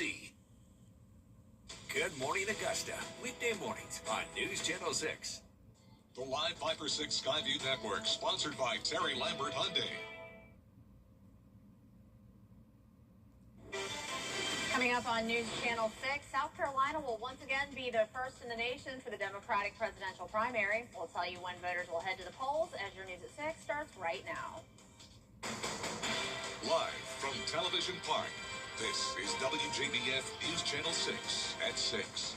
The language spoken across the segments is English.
WJBC. Good morning, Augusta. Weekday mornings on News Channel 6. The Live Viper 6 Skyview Network, sponsored by Terry Lambert Hyundai. Coming up on News Channel 6, South Carolina will once again be the first in the nation for the Democratic presidential primary. We'll tell you when voters will head to the polls as your News at 6 starts right now. Live from Television Park, this is WJBF News Channel 6 at 6.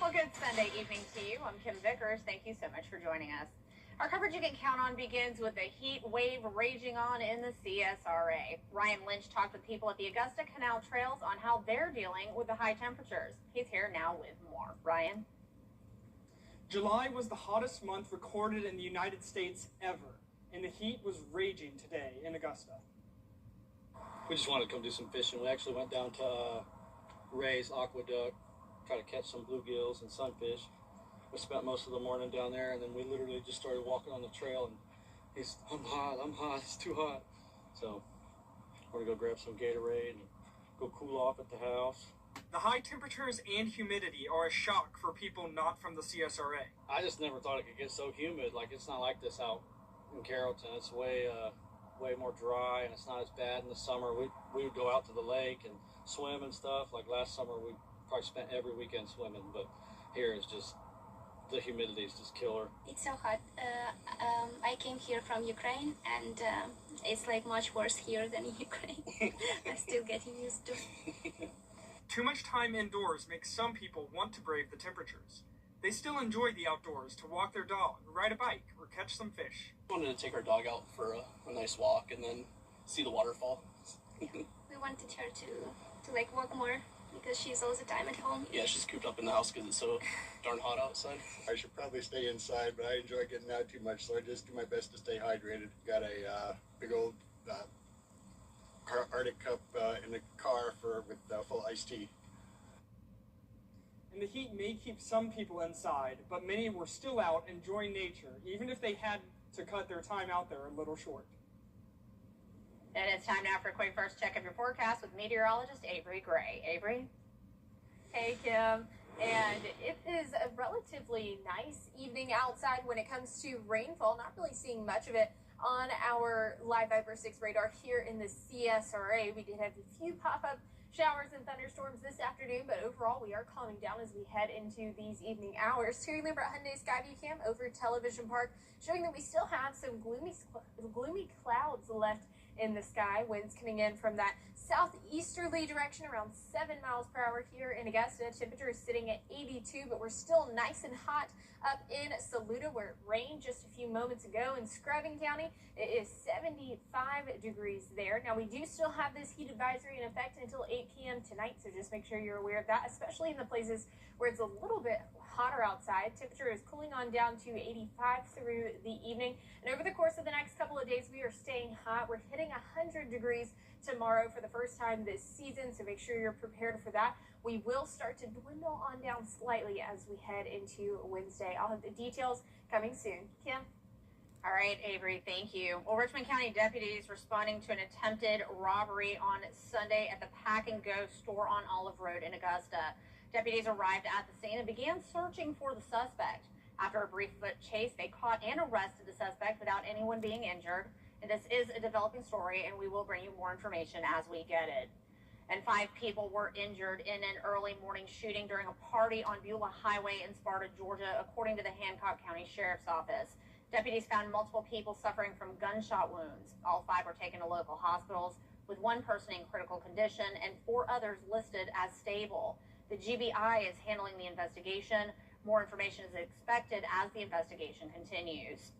Well, good Sunday evening to you. I'm Kim Vickers. Thank you so much for joining us. Our coverage you can count on begins with the heat wave raging on in the CSRA. Ryan Lynch talked with people at the Augusta Canal Trails on how they're dealing with the high temperatures. He's here now with more. Ryan? July was the hottest month recorded in the United States ever, and the heat was raging today in Augusta. We just wanted to come do some fishing. We actually went down to Ray's Aqueduct, try to catch some bluegills and sunfish. We spent most of the morning down there, and then we literally just started walking on the trail, and I'm hot, it's too hot. So we're gonna go grab some Gatorade and go cool off at the house. The high temperatures and humidity are a shock for people not from the CSRA. I just never thought it could get so humid. Like, it's not like this out in Carrollton. It's way more dry, and it's not as bad in the summer. We would go out to the lake and swim and stuff. Like last summer, we probably spent every weekend swimming, but here is just, the humidity is just killer. It's so hot. I came here from Ukraine, and it's like much worse here than in Ukraine. I'm still getting used to it. Too much time indoors makes some people want to brave the temperatures. They still enjoy the outdoors to walk their dog, ride a bike, or catch some fish. We wanted to take our dog out for a nice walk and then see the waterfall. We wanted her to like walk more because she's all the time at home. Yeah, she's cooped up in the house because it's so darn hot outside. I should probably stay inside, but I enjoy getting out too much, so I just do my best to stay hydrated. Got a big old Arctic cup in the car with full iced tea. And the heat may keep some people inside, but many were still out enjoying nature, even if they had to cut their time out there a little short. And it's time now for a quick first check of your forecast with meteorologist Avery Gray. Avery? Hey, Kim. And it is a relatively nice evening outside when it comes to rainfall. Not really seeing much of it on our Live Viper 6 radar here in the CSRA. We did have a few pop-up showers and thunderstorms this afternoon, but overall we are calming down as we head into these evening hours. Terry Lambert Hyundai Skyview Cam over Television Park showing that we still have some gloomy clouds left in the sky. Winds coming in from that southeasterly direction around 7 miles per hour here in Augusta. Temperature is sitting at 82, but we're still nice and hot up in Saluda, where it rained just a few moments ago. In Scrubbing County, it is 75 degrees there. Now, we do still have this heat advisory in effect until 8 p.m. tonight, so just make sure you're aware of that, especially in the places where it's a little bit hotter outside. Temperature is cooling on down to 85 through the evening. And over the course of the next couple of days, we are staying hot. We're hitting 100 degrees tomorrow for the first time this season, so make sure you're prepared for that. We will start to dwindle on down slightly as we head into Wednesday. I'll have the details coming soon. Kim? All right, Avery, thank you. Well, Richmond County deputies responding to an attempted robbery on Sunday at the Pack and Go store on Olive Road in Augusta. Deputies arrived at the scene and began searching for the suspect. After a brief foot chase, they caught and arrested the suspect without anyone being injured. And this is a developing story, and we will bring you more information as we get it. And 5 people were injured in an early morning shooting during a party on Beulah Highway in Sparta, Georgia, according to the Hancock County Sheriff's Office. Deputies found multiple people suffering from gunshot wounds. All 5 were taken to local hospitals, with 1 person in critical condition and 4 others listed as stable. The GBI is handling the investigation. More information is expected as the investigation continues.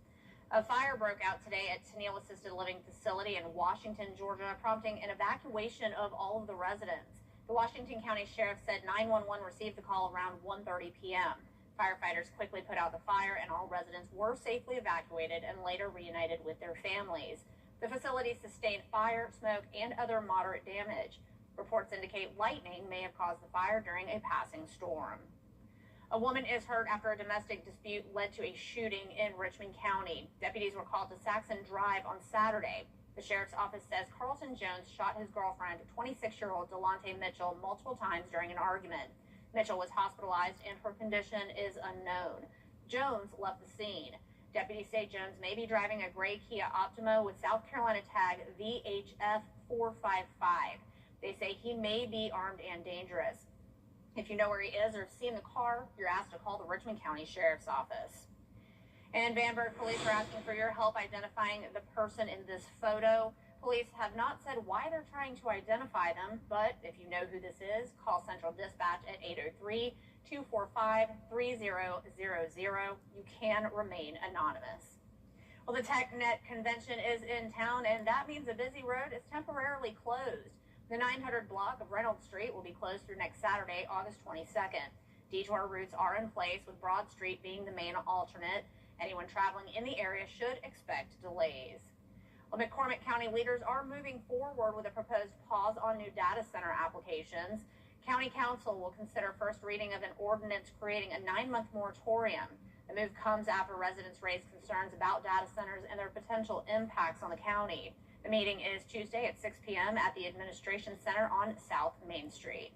A fire broke out today at Tennille Assisted Living Facility in Washington, Georgia, prompting an evacuation of all of the residents. The Washington County Sheriff said 911 received the call around 1:30 p.m. Firefighters quickly put out the fire, and all residents were safely evacuated and later reunited with their families. The facility sustained fire, smoke, and other moderate damage. Reports indicate lightning may have caused the fire during a passing storm. A woman is hurt after a domestic dispute led to a shooting in Richmond County. Deputies were called to Saxon Drive on Saturday. The sheriff's office says Carlton Jones shot his girlfriend, 26-year-old Delonte Mitchell, multiple times during an argument. Mitchell was hospitalized and her condition is unknown. Jones left the scene. Deputies say Jones may be driving a gray Kia Optima with South Carolina tag VHF 455. They say he may be armed and dangerous. If you know where he is or have seen the car, you're asked to call the Richmond County Sheriff's Office. And Vanburgh police are asking for your help identifying the person in this photo. Police have not said why they're trying to identify them, but if you know who this is, call Central Dispatch at 803-245-3000. You can remain anonymous. Well, the TechNet convention is in town, and that means a busy road is temporarily closed. The 900 block of Reynolds Street will be closed through next Saturday, August 22nd. Detour routes are in place, with Broad Street being the main alternate. Anyone traveling in the area should expect delays. Well, McCormick County leaders are moving forward with a proposed pause on new data center applications. County Council will consider first reading of an ordinance creating a 9-month moratorium. The move comes after residents raised concerns about data centers and their potential impacts on the county. The meeting is Tuesday at 6 p.m. at the Administration Center on South Main Street.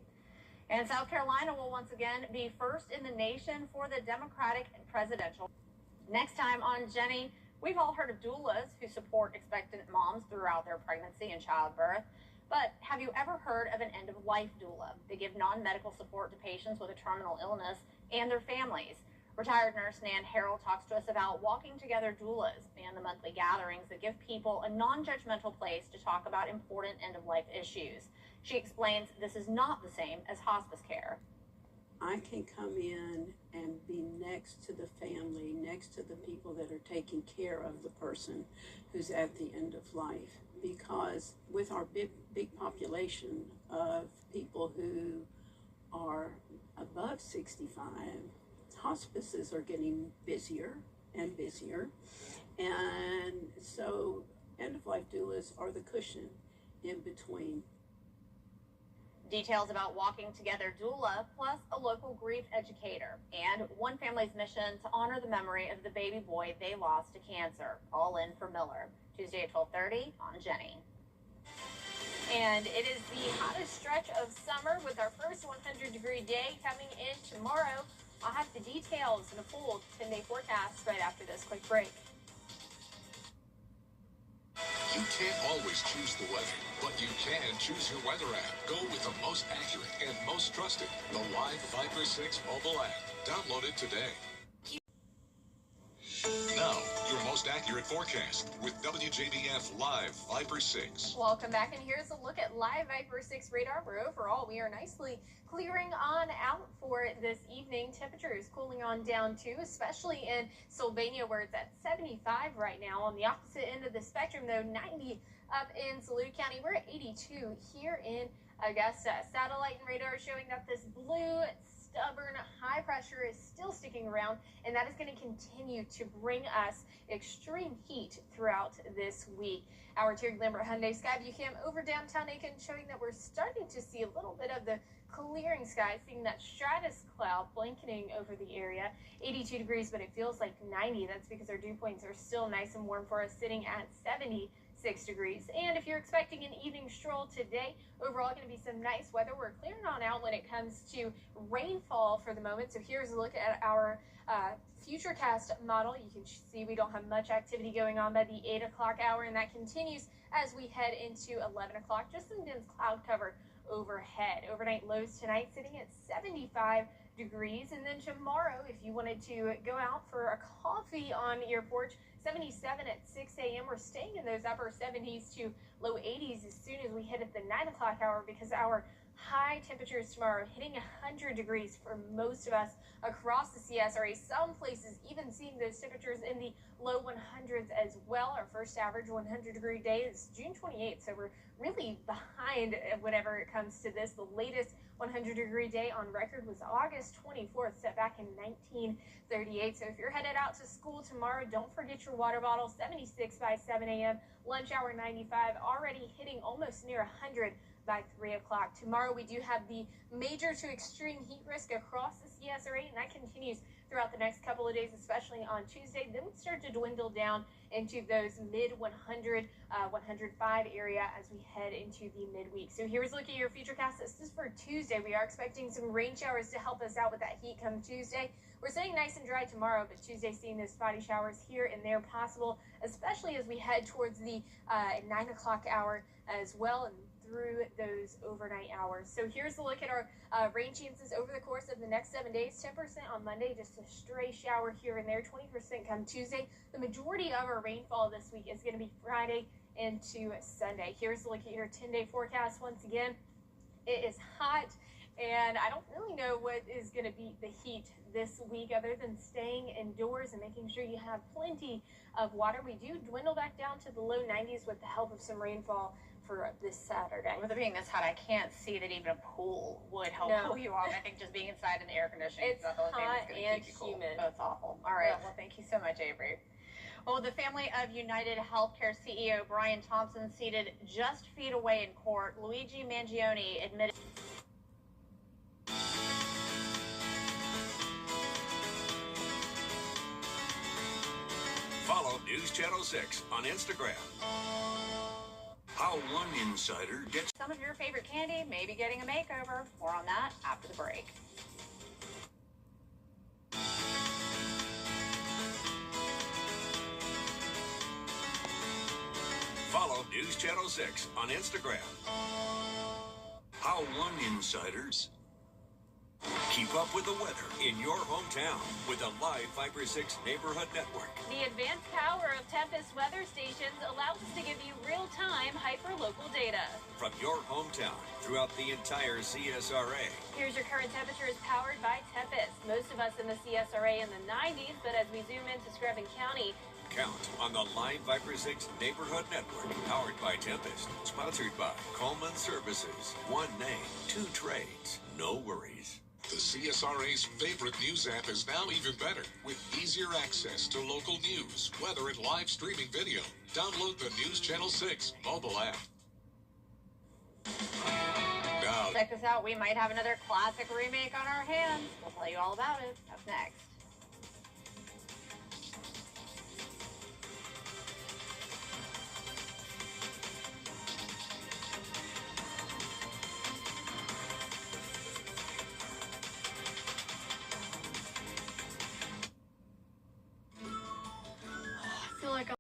And South Carolina will once again be first in the nation for the Democratic presidential. Next time on Jenny, we've all heard of doulas who support expectant moms throughout their pregnancy and childbirth. But have you ever heard of an end-of-life doula? They give non-medical support to patients with a terminal illness and their families. Retired nurse Nan Harrell talks to us about walking together doulas and the monthly gatherings that give people a non-judgmental place to talk about important end-of-life issues. She explains this is not the same as hospice care. I can come in and be next to the family, next to the people that are taking care of the person who's at the end of life. Because with our big population of people who are above 65, hospices are getting busier and busier. And so end-of-life doulas are the cushion in between. Details about walking together doula, plus a local grief educator, and one family's mission to honor the memory of the baby boy they lost to cancer. All in for Miller. Tuesday at 12:30 on Jenny. And it is the hottest stretch of summer with our first 100-degree day coming in tomorrow. I'll have the details and a full 10-day forecast right after this quick break. You can't always choose the weather, but you can choose your weather app. Go with the most accurate and most trusted, the Live Viper 6 mobile app. Download it today. Now, your most accurate forecast with WJBF Live Viper 6. Welcome back, and here's a look at Live Viper 6 radar. For overall, we are nicely clearing on out for this evening. Temperatures cooling on down too, especially in Sylvania, where it's at 75 right now. On the opposite end of the spectrum, though, 90 up in Saluda County. We're at 82 here in Augusta. Satellite and radar showing that this blue stubborn high pressure is still sticking around, and that is going to continue to bring us extreme heat throughout this week. Our Terry Lambert Hyundai Skyview cam over downtown Aiken showing that we're starting to see a little bit of the clearing sky, seeing that stratus cloud blanketing over the area. 82 degrees, but it feels like 90. That's because our dew points are still nice and warm for us, sitting at 76 degrees. And if you're expecting an evening stroll today, overall going to be some nice weather. We're clearing on out when it comes to rainfall for the moment. So here's a look at our Futurecast model. You can see we don't have much activity going on by the 8 o'clock hour, and that continues as we head into 11 o'clock. Just some dense cloud cover overhead. Overnight lows tonight sitting at 75 degrees. And then tomorrow, if you wanted to go out for a coffee on your porch, 77 at 6 a.m. We're staying in those upper 70s to low 80s as soon as we hit at the 9 o'clock hour, because our high temperatures tomorrow hitting 100 degrees for most of us across the CSRA. Some places even seeing those temperatures in the low 100s as well. Our first average 100-degree day is June 28th, so we're really behind whenever it comes to this. The latest 100-degree day on record was August 24th, set back in 1938. So if you're headed out to school tomorrow, don't forget your water bottle. 76 by 7 a.m. Lunch hour 95, already hitting almost near 100 by 3 o'clock. Tomorrow we do have the major to extreme heat risk across the CSRA, and that continues throughout the next couple of days, especially on Tuesday. Then we start to dwindle down into those mid 100, 105 area as we head into the midweek. So here's a look at your futurecast. This is for Tuesday. We are expecting some rain showers to help us out with that heat come Tuesday. We're staying nice and dry tomorrow, but Tuesday seeing those spotty showers here and there possible, especially as we head towards the 9 o'clock hour as well, and through those overnight hours. So here's a look at our rain chances over the course of the next 7 days. 10% on Monday, just a stray shower here and there. 20% come Tuesday. The majority of our rainfall this week is going to be Friday into Sunday. Here's a look at your 10-day forecast. Once again, it is hot, and I don't really know what is going to beat the heat this week other than staying indoors and making sure you have plenty of water. We do dwindle back down to the low 90s with the help of some rainfall for this Saturday. With it being this hot, I can't see that even a pool would help cool you off. I think just being inside in the air conditioning it's the whole thing hot is going to and keep you cool. humid. That's awful. All right. Well, thank you so much, Avery. Well, the family of United Healthcare CEO Brian Thompson seated just feet away in court. Luigi Mangione admitted. Follow News Channel 6 on Instagram. How one insider gets Some of your favorite candy may be getting a makeover. More on that after the break. Follow News Channel 6 on Instagram. How one insiders keep up with the weather in your hometown with the live Fiber 6 Neighborhood Network. The advanced power of Tempest weather stations allows us to give you real-time hyper-local data. From your hometown throughout the entire CSRA. Here's your current temperatures powered by Tempest. Most of us in the CSRA in the 90s, but as we zoom into Screven County, Count on the live Viper 6 Neighborhood Network, powered by Tempest, sponsored by Coleman Services. One name, two trades, no worries. The CSRA's favorite news app is now even better with easier access to local news, weather, and live streaming video. Download the News Channel 6 mobile app. Now, Check this out. We might have another classic remake on our hands. We'll tell you all about it up next.